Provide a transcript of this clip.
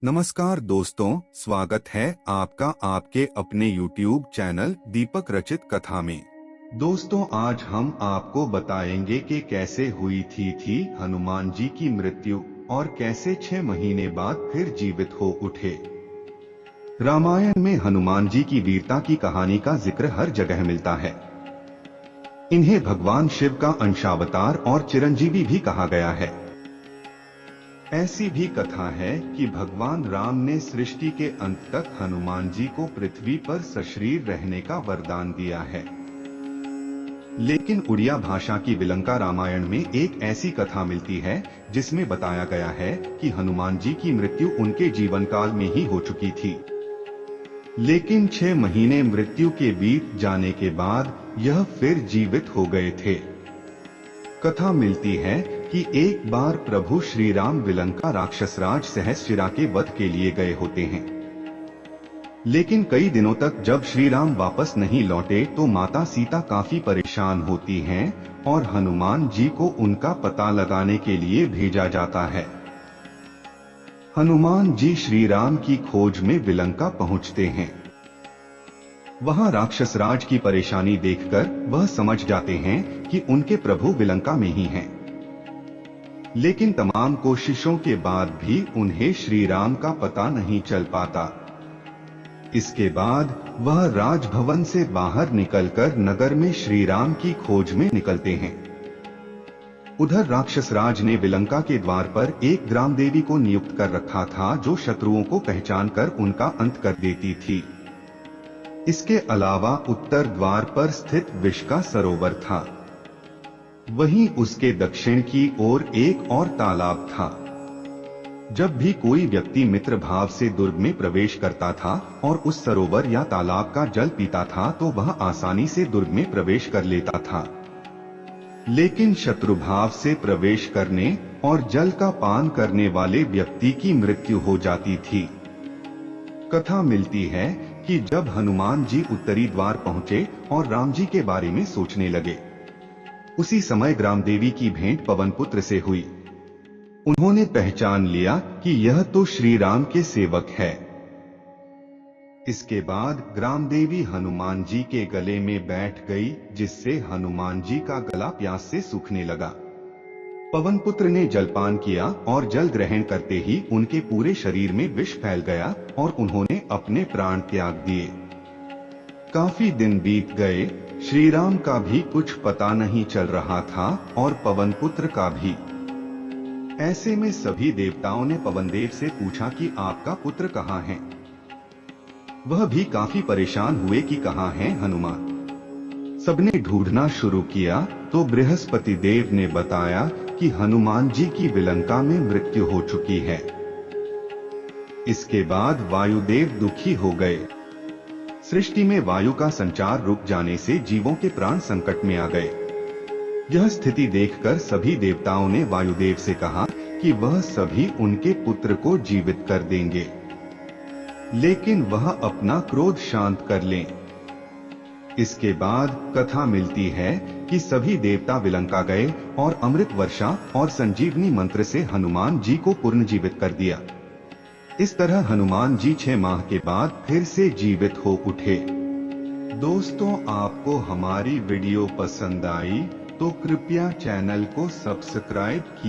नमस्कार दोस्तों, स्वागत है आपका आपके अपने YouTube चैनल दीपक रचित कथा में। दोस्तों, आज हम आपको बताएंगे कि कैसे हुई थी हनुमान जी की मृत्यु और कैसे 6 महीने बाद फिर जीवित हो उठे। रामायण में हनुमान जी की वीरता की कहानी का जिक्र हर जगह मिलता है। इन्हें भगवान शिव का अंशावतार और चिरंजीवी भी कहा गया है। ऐसी भी कथा है कि भगवान राम ने सृष्टि के अंत तक हनुमान जी को पृथ्वी पर सशरीर रहने का वरदान दिया है। लेकिन उड़िया भाषा की विलंका रामायण में एक ऐसी कथा मिलती है जिसमें बताया गया है कि हनुमान जी की मृत्यु उनके जीवन काल में ही हो चुकी थी, लेकिन 6 महीने मृत्यु के बीत जाने के बाद यह फिर जीवित हो गए थे। कथा मिलती है कि एक बार प्रभु श्री राम विलंका राक्षसराज सहस्रशिरा के वध के लिए गए होते हैं, लेकिन कई दिनों तक जब श्री राम वापस नहीं लौटे तो माता सीता काफी परेशान होती हैं और हनुमान जी को उनका पता लगाने के लिए भेजा जाता है। हनुमान जी श्री राम की खोज में विलंका पहुंचते हैं। वहां राक्षसराज की परेशानी देखकर वह समझ जाते हैं कि उनके प्रभु विलंका में ही हैं। लेकिन तमाम कोशिशों के बाद भी उन्हें श्री राम का पता नहीं चल पाता। इसके बाद वह राजभवन से बाहर निकलकर नगर में श्री राम की खोज में निकलते हैं। उधर राक्षसराज ने विलंका के द्वार पर एक ग्राम देवी को नियुक्त कर रखा था, जो शत्रुओं को पहचान कर उनका अंत कर देती थी। इसके अलावा उत्तर द्वार पर स्थित विष का सरोवर था। वहीं उसके दक्षिण की ओर एक और तालाब था। जब भी कोई व्यक्ति मित्र भाव से दुर्ग में प्रवेश करता था और उस सरोवर या तालाब का जल पीता था तो वह आसानी से दुर्ग में प्रवेश कर लेता था, लेकिन शत्रु भाव से प्रवेश करने और जल का पान करने वाले व्यक्ति की मृत्यु हो जाती थी। कथा मिलती है कि जब हनुमान जी उत्तरी द्वार पहुंचे और राम जी के बारे में सोचने लगे, उसी समय ग्राम देवी की भेंट पवनपुत्र से हुई। उन्होंने पहचान लिया कि यह तो श्री राम के सेवक है। इसके बाद ग्राम देवी हनुमान जी के गले में बैठ गई, जिससे हनुमान जी का गला प्यास से सूखने लगा। पवनपुत्र ने जलपान किया और जल ग्रहण करते ही उनके पूरे शरीर में विष फैल गया और उन्होंने अपने प्राण त्याग दिए। काफी दिन बीत गए, श्री राम का भी कुछ पता नहीं चल रहा था और पवनपुत्र का भी। ऐसे में सभी देवताओं ने पवनदेव से पूछा कि आपका पुत्र कहाँ है। वह भी काफी परेशान हुए कि कहाँ है हनुमान। सबने ढूंढना शुरू किया तो बृहस्पति देव ने बताया कि हनुमान जी की विलंका में मृत्यु हो चुकी है। इसके बाद वायुदेव दुखी हो गए। सृष्टि में वायु का संचार रुक जाने से जीवों के प्राण संकट में आ गए। यह स्थिति देखकर सभी देवताओं ने वायुदेव से कहा कि वह सभी उनके पुत्र को जीवित कर देंगे, लेकिन वह अपना क्रोध शांत कर लें। इसके बाद कथा मिलती है कि सभी देवता विलंका गए और अमृत वर्षा और संजीवनी मंत्र से हनुमान जी को पुनर्जीवित कर दिया। इस तरह हनुमान जी 6 माह के बाद फिर से जीवित हो उठे। दोस्तों, आपको हमारी वीडियो पसंद आई तो कृपया चैनल को सब्सक्राइब कीजिए।